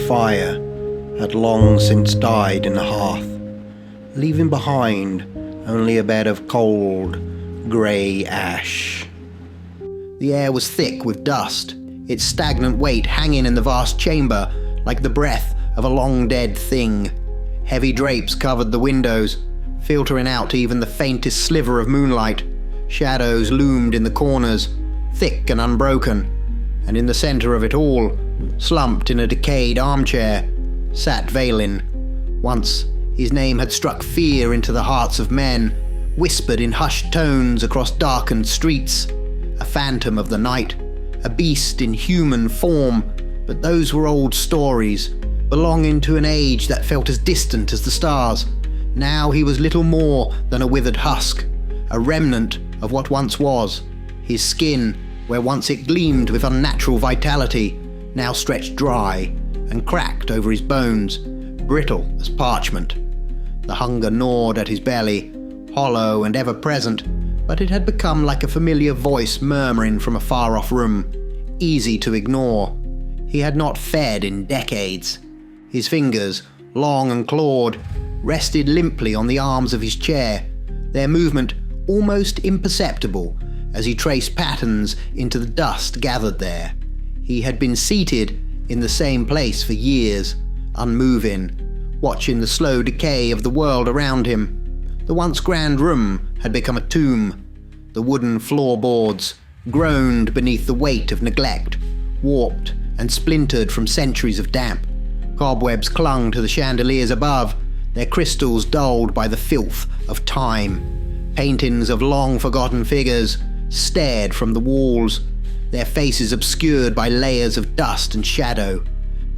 fire had long since died in the hearth, leaving behind only a bed of cold, grey ash. The air was thick with dust, its stagnant weight hanging in the vast chamber like the breath of a long-dead thing. Heavy drapes covered the windows, filtering out even the faintest sliver of moonlight. Shadows loomed in the corners, thick and unbroken, and in the centre of it all, slumped in a decayed armchair, sat Veylin. Once his name had struck fear into the hearts of men, whispered in hushed tones across darkened streets. A phantom of the night, a beast in human form, but those were old stories, belonging to an age that felt as distant as the stars. Now he was little more than a withered husk, a remnant of what once was. His skin, where once it gleamed with unnatural vitality, now stretched dry and cracked over his bones, brittle as parchment. The hunger gnawed at his belly, hollow and ever-present, but it had become like a familiar voice murmuring from a far-off room, easy to ignore. He had not fed in decades. His fingers, long and clawed, rested limply on the arms of his chair, their movement almost imperceptible as he traced patterns into the dust gathered there. He had been seated in the same place for years, unmoving, watching the slow decay of the world around him. The once grand room had become a tomb. The wooden floorboards groaned beneath the weight of neglect, warped and splintered from centuries of damp. Cobwebs clung to the chandeliers above, their crystals dulled by the filth of time. Paintings of long-forgotten figures stared from the walls, their faces obscured by layers of dust and shadow.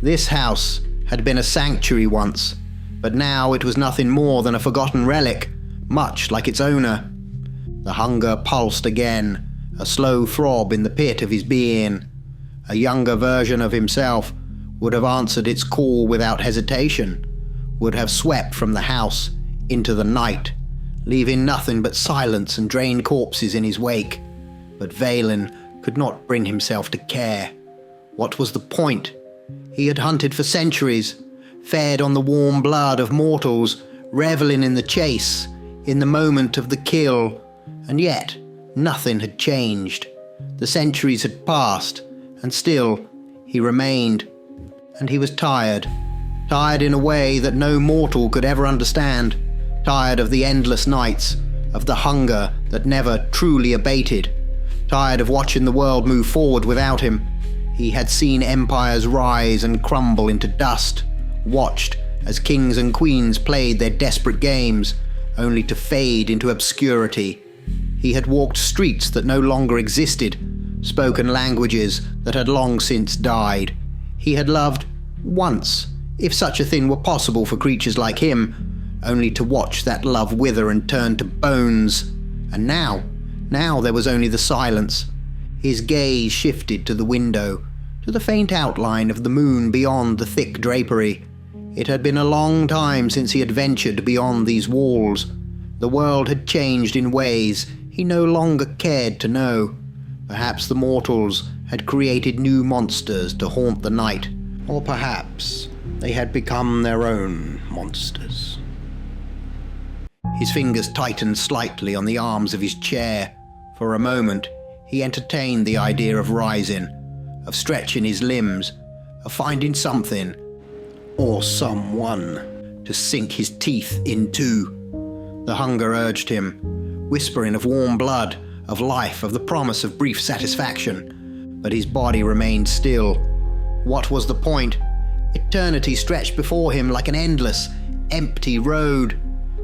This house had been a sanctuary once, but now it was nothing more than a forgotten relic, much like its owner. The hunger pulsed again, a slow throb in the pit of his being. A younger version of himself would have answered its call without hesitation, would have swept from the house into the night, leaving nothing but silence and drained corpses in his wake. But Veylin could not bring himself to care. What was the point? He had hunted for centuries, fed on the warm blood of mortals, reveling in the chase, in the moment of the kill, and yet nothing had changed. The centuries had passed, and still he remained. And he was tired in a way that no mortal could ever understand, tired of the endless nights, of the hunger that never truly abated, tired of watching the world move forward without him. He had seen empires rise and crumble into dust, watched as kings and queens played their desperate games, only to fade into obscurity. He had walked streets that no longer existed, spoken languages that had long since died. He had loved once, if such a thing were possible for creatures like him, only to watch that love wither and turn to bones. And now there was only the silence. His gaze shifted to the window, to the faint outline of the moon beyond the thick drapery. It had been a long time since he had ventured beyond these walls. The world had changed in ways he no longer cared to know. Perhaps the mortals had created new monsters to haunt the night, or perhaps they had become their own monsters. His fingers tightened slightly on the arms of his chair. For a moment, he entertained the idea of rising, of stretching his limbs, of finding something, or someone, to sink his teeth into. The hunger urged him, whispering of warm blood, of life, of the promise of brief satisfaction. But his body remained still. What was the point? Eternity stretched before him like an endless, empty road.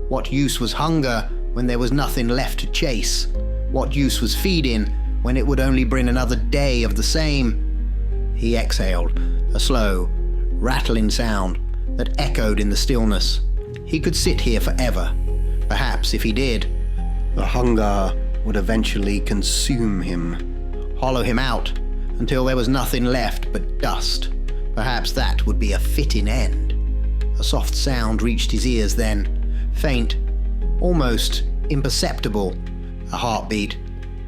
What use was hunger when there was nothing left to chase? What use was feeding when it would only bring another day of the same? He exhaled, a slow, rattling sound that echoed in the stillness. He could sit here forever. Perhaps if he did, the hunger would eventually consume him, hollow him out until there was nothing left but dust. Perhaps that would be a fitting end. A soft sound reached his ears then, faint, almost imperceptible. A heartbeat.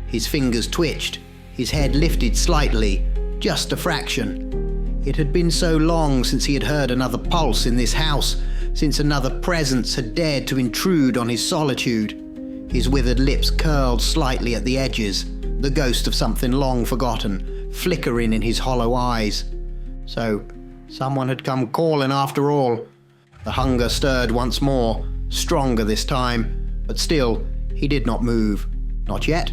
His fingers twitched, his head lifted slightly, just a fraction. It had been so long since he had heard another pulse in this house, since another presence had dared to intrude on his solitude. His withered lips curled slightly at the edges, the ghost of something long forgotten, flickering in his hollow eyes. So, someone had come calling after all. The hunger stirred once more, stronger this time, but still, he did not move. Not yet.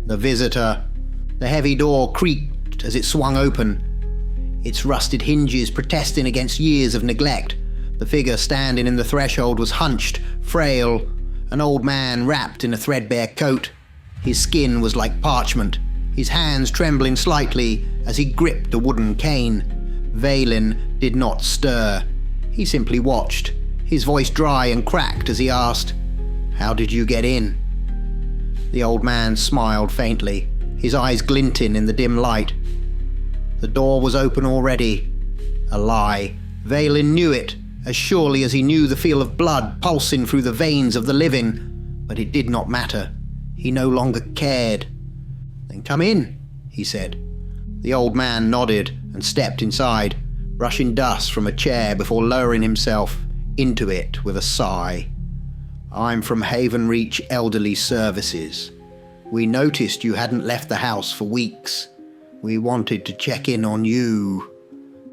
The visitor. The heavy door creaked as it swung open, its rusted hinges protesting against years of neglect. The figure standing in the threshold was hunched, frail, an old man wrapped in a threadbare coat. His skin was like parchment, his hands trembling slightly as he gripped the wooden cane. Veylin did not stir. He simply watched, his voice dry and cracked as he asked, "How did you get in?" The old man smiled faintly, his eyes glinting in the dim light. The door was open already. A lie. Veylin knew it, as surely as he knew the feel of blood pulsing through the veins of the living. But it did not matter. He no longer cared. "Then come in," he said. The old man nodded and stepped inside, brushing dust from a chair before lowering himself into it with a sigh. "I'm from Haven Reach Elderly Services. We noticed you hadn't left the house for weeks. We wanted to check in on you."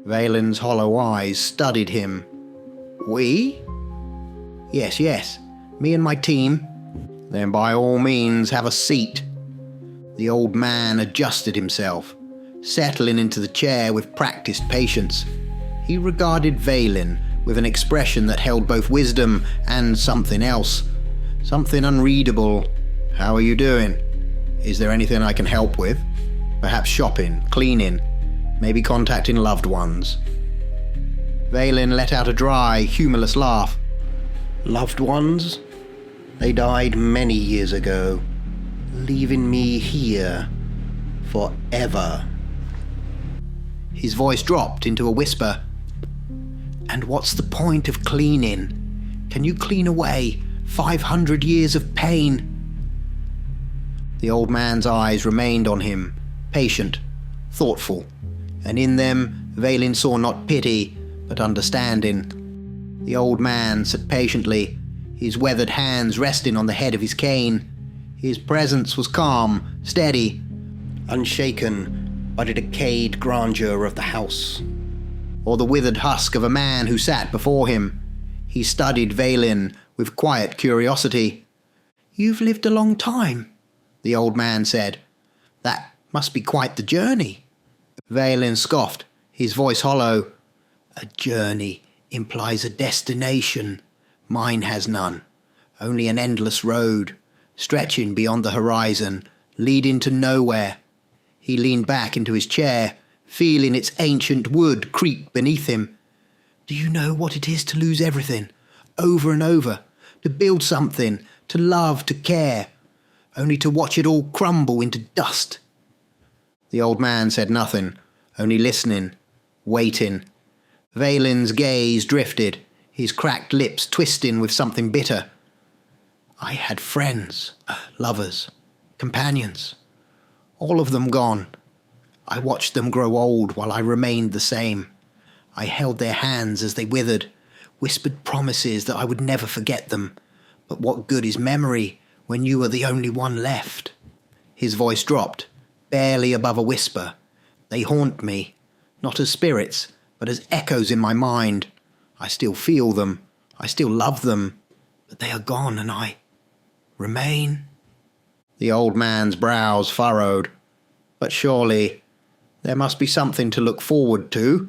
Veylin's hollow eyes studied him. "We?" Yes, me and my team." "Then by all means have a seat." The old man adjusted himself, settling into the chair with practiced patience. He regarded Veylin with an expression that held both wisdom and something else, something unreadable. "How are you doing? Is there anything I can help with? Perhaps shopping, cleaning, maybe contacting loved ones?" Veylin let out a dry, humorless laugh. "Loved ones? They died many years ago, leaving me here forever." His voice dropped into a whisper. "And what's the point of cleaning? Can you clean away 500 years of pain?" The old man's eyes remained on him, patient, thoughtful, and in them Veylin saw not pity, but understanding. The old man sat patiently, his weathered hands resting on the head of his cane. His presence was calm, steady, unshaken by the decayed grandeur of the house, or the withered husk of a man who sat before him. He studied Veylin with quiet curiosity. "You've lived a long time," the old man said. "That must be quite the journey." Veylin scoffed, his voice hollow. "A journey implies a destination. Mine has none. Only an endless road, stretching beyond the horizon, leading to nowhere." He leaned back into his chair, feeling its ancient wood creak beneath him. "Do you know what it is to lose everything, over and over, to build something, to love, to care, only to watch it all crumble into dust?" The old man said nothing, only listening, waiting. Veylin's gaze drifted, his cracked lips twisting with something bitter. "I had friends, lovers, companions, all of them gone. I watched them grow old while I remained the same. I held their hands as they withered, whispered promises that I would never forget them. But what good is memory when you are the only one left?" His voice dropped, barely above a whisper. "They haunt me, not as spirits, but as echoes in my mind. I still feel them, I still love them, but they are gone and I remain." The old man's brows furrowed. "But surely there must be something to look forward to."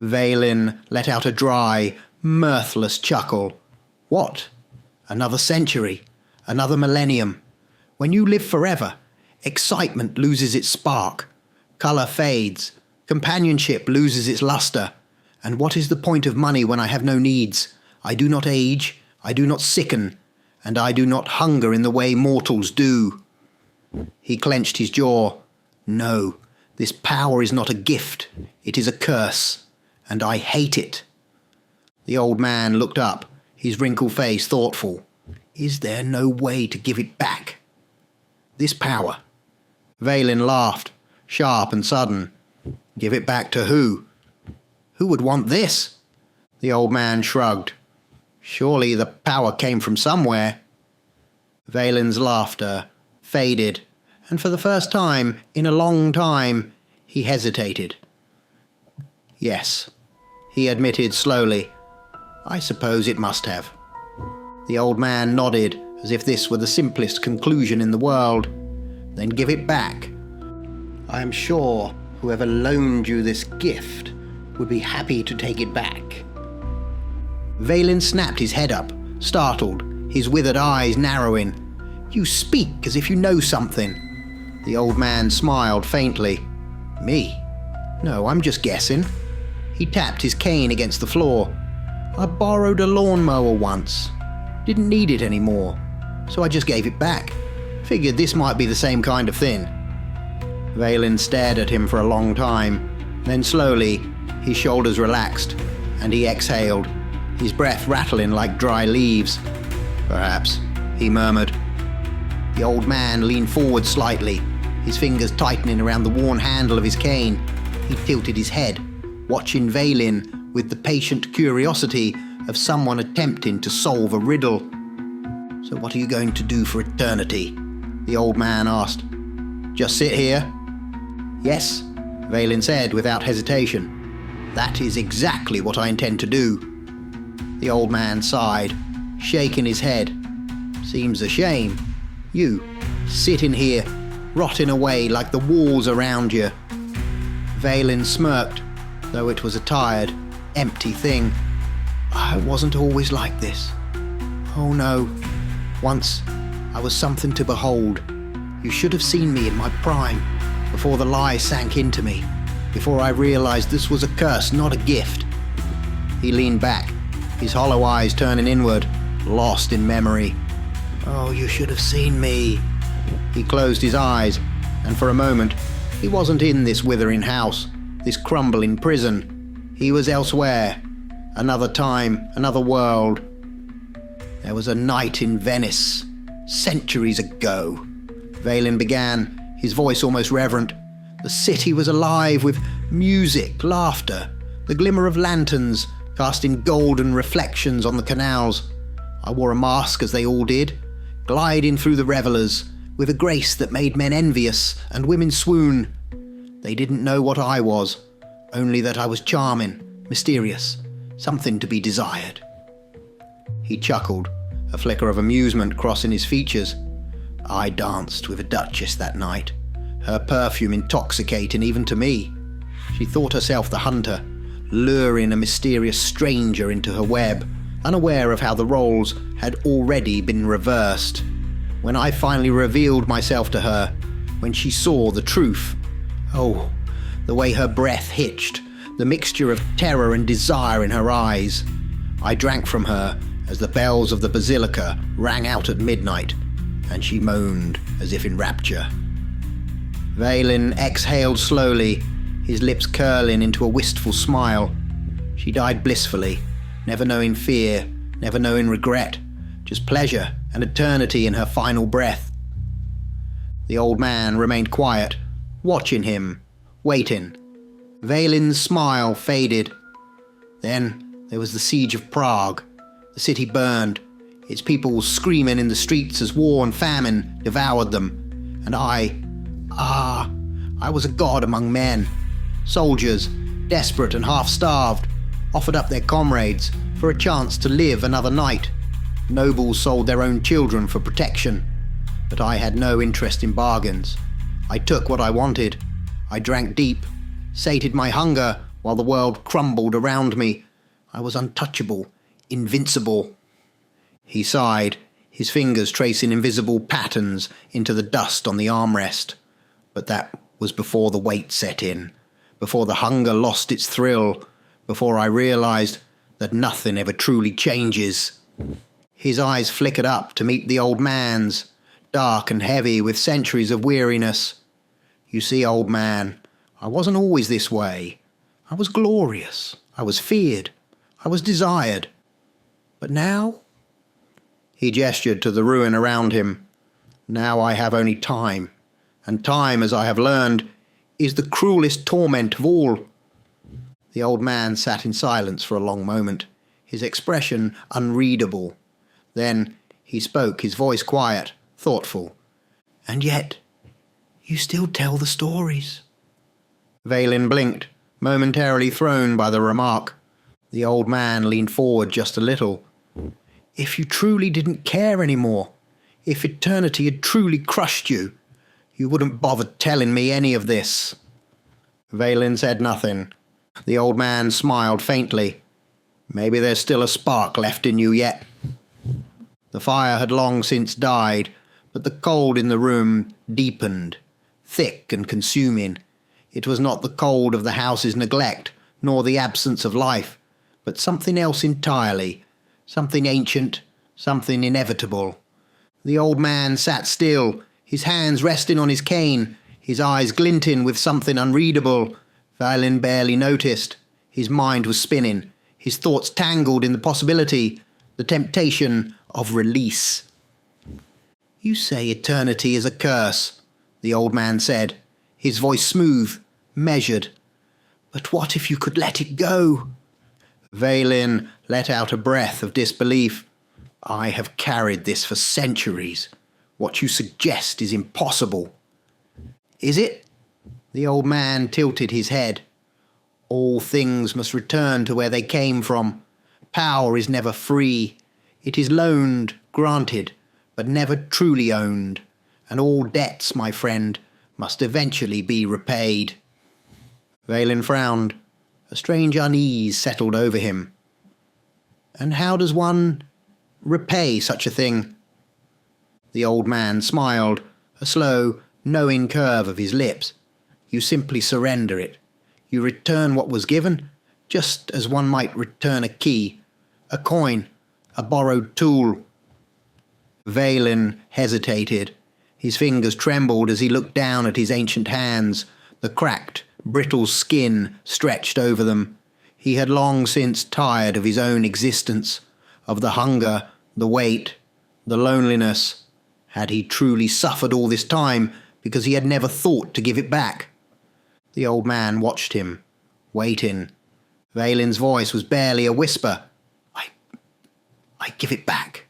Veylin let out a dry, mirthless chuckle. "What? Another century? Another millennium? When you live forever, excitement loses its spark, colour fades, companionship loses its lustre. And what is the point of money when I have no needs? I do not age, I do not sicken, and I do not hunger in the way mortals do." He clenched his jaw. "No, this power is not a gift, it is a curse, and I hate it." The old man looked up, his wrinkled face thoughtful. "Is there no way to give it back? This power?" Veylin laughed, sharp and sudden. Give it back to who? Who would want this? The old man shrugged. Surely the power came from somewhere. Veylin's laughter faded, and for the first time in a long time he hesitated. Yes, he admitted slowly. I suppose it must have. The old man nodded as if this were the simplest conclusion in the world. Then give it back. I am sure whoever loaned you this gift would be happy to take it back. Veylin snapped his head up, startled, his withered eyes narrowing. You speak as if you know something. The old man smiled faintly. Me? No, I'm just guessing. He tapped his cane against the floor. I borrowed a lawnmower once. Didn't need it anymore, so I just gave it back. Figured this might be the same kind of thing. Veylin stared at him for a long time. Then slowly, his shoulders relaxed, and he exhaled, his breath rattling like dry leaves. Perhaps, he murmured. The old man leaned forward slightly, his fingers tightening around the worn handle of his cane. He tilted his head, watching Veylin with the patient curiosity of someone attempting to solve a riddle. So what are you going to do for eternity? The old man asked. Just sit here? Yes, Veylin said without hesitation. That is exactly what I intend to do. The old man sighed, shaking his head. Seems a shame. You, sitting here, rotting away like the walls around you. Veylin smirked, though it was a tired, empty thing. I wasn't always like this. Oh no. Once, I was something to behold. You should have seen me in my prime, before the lie sank into me, before I realized this was a curse, not a gift. He leaned back, his hollow eyes turning inward, lost in memory. Oh, you should have seen me. He closed his eyes, and for a moment, he wasn't in this withering house, this crumbling prison. He was elsewhere. Another time, another world. There was a night in Venice, centuries ago. Veylin began, his voice almost reverent. The city was alive with music, laughter, the glimmer of lanterns casting golden reflections on the canals. I wore a mask as they all did, gliding through the revelers with a grace that made men envious and women swoon. They didn't know what I was, only that I was charming, mysterious, something to be desired. He chuckled, a flicker of amusement crossing his features. I danced with a duchess that night, her perfume intoxicating even to me. She thought herself the hunter, luring a mysterious stranger into her web, unaware of how the roles had already been reversed. When I finally revealed myself to her, when she saw the truth, oh, the way her breath hitched, the mixture of terror and desire in her eyes. I drank from her as the bells of the basilica rang out at midnight, and she moaned as if in rapture. Veylin exhaled slowly, his lips curling into a wistful smile. She died blissfully, never knowing fear, never knowing regret, just pleasure and eternity in her final breath. The old man remained quiet, watching him, waiting. Veylin's smile faded. Then there was the siege of Prague. The city burned, its people screaming in the streets as war and famine devoured them. And I was a god among men. Soldiers, desperate and half-starved, offered up their comrades for a chance to live another night. Nobles sold their own children for protection. But I had no interest in bargains. I took what I wanted. I drank deep, sated my hunger while the world crumbled around me. I was untouchable, invincible. He sighed, his fingers tracing invisible patterns into the dust on the armrest. But that was before the weight set in, before the hunger lost its thrill, before I realized that nothing ever truly changes. His eyes flickered up to meet the old man's, dark and heavy with centuries of weariness. You see, old man, I wasn't always this way. I was glorious. I was feared. I was desired. But now? He gestured to the ruin around him. Now I have only time. And time, as I have learned, is the cruelest torment of all." The old man sat in silence for a long moment, his expression unreadable. Then he spoke, his voice quiet, thoughtful. "And yet, you still tell the stories." Veylin blinked, momentarily thrown by the remark. The old man leaned forward just a little. "If you truly didn't care anymore, if eternity had truly crushed you, you wouldn't bother telling me any of this." Veylin said nothing. The old man smiled faintly. "Maybe there's still a spark left in you yet." The fire had long since died, but the cold in the room deepened, thick and consuming. It was not the cold of the house's neglect, nor the absence of life, but something else entirely, something ancient, something inevitable. The old man sat still, his hands resting on his cane, his eyes glinting with something unreadable. Veylin barely noticed. His mind was spinning, his thoughts tangled in the possibility, the temptation of release. "You say eternity is a curse," the old man said, his voice smooth, measured. "But what if you could let it go?" Veylin let out a breath of disbelief. "I have carried this for centuries. What you suggest is impossible." "Is it?" The old man tilted his head. "All things must return to where they came from. Power is never free. It is loaned, granted, but never truly owned. And all debts, my friend, must eventually be repaid." Veylin frowned. A strange unease settled over him. "And how does one repay such a thing?" The old man smiled, a slow, knowing curve of his lips. "You simply surrender it. You return what was given, just as one might return a key, a coin, a borrowed tool." Veylin hesitated. His fingers trembled as he looked down at his ancient hands, the cracked, brittle skin stretched over them. He had long since tired of his own existence, of the hunger, the weight, the loneliness. Had he truly suffered all this time because he had never thought to give it back? The old man watched him, waiting. Veylin's voice was barely a whisper. I give it back."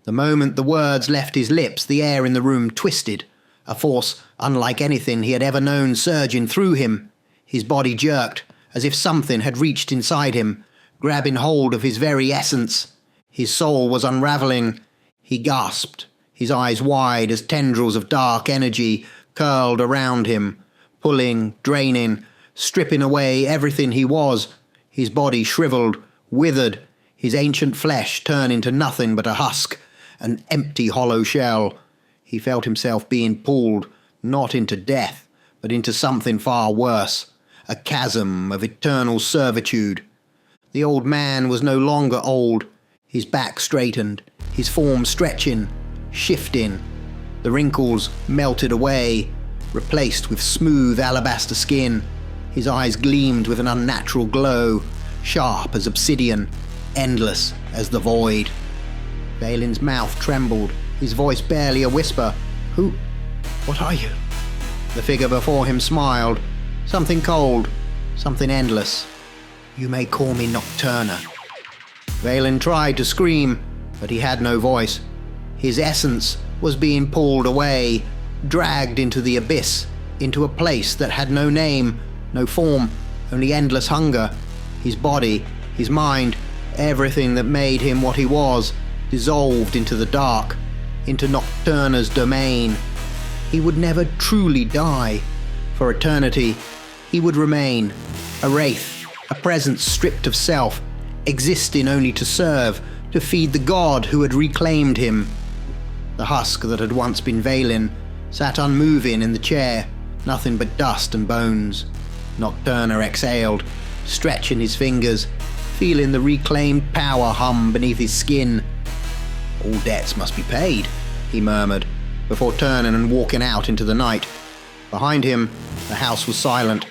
The moment the words left his lips, the air in the room twisted, a force unlike anything he had ever known surging through him. His body jerked, as if something had reached inside him, grabbing hold of his very essence. His soul was unraveling. He gasped, his eyes wide as tendrils of dark energy curled around him, pulling, draining, stripping away everything he was. His body shriveled, withered, his ancient flesh turned into nothing but a husk, an empty hollow shell. He felt himself being pulled, not into death, but into something far worse, a chasm of eternal servitude. The old man was no longer old. His back straightened, his form stretching, shifting. The wrinkles melted away, replaced with smooth alabaster skin. His eyes gleamed with an unnatural glow, sharp as obsidian, endless as the void. Veylin's mouth trembled, his voice barely a whisper. "Who? What are you?" The figure before him smiled. Something cold, something endless. "You may call me Nocturna." Veylin tried to scream, but he had no voice. His essence was being pulled away, dragged into the abyss, into a place that had no name, no form, only endless hunger. His body, his mind, everything that made him what he was, dissolved into the dark, into Nocturna's domain. He would never truly die. For eternity, he would remain, a wraith, a presence stripped of self, existing only to serve, to feed the god who had reclaimed him. The husk that had once been Veylin sat unmoving in the chair, nothing but dust and bones. Nocturna exhaled, stretching his fingers, feeling the reclaimed power hum beneath his skin. "All debts must be paid," he murmured, before turning and walking out into the night. Behind him, the house was silent.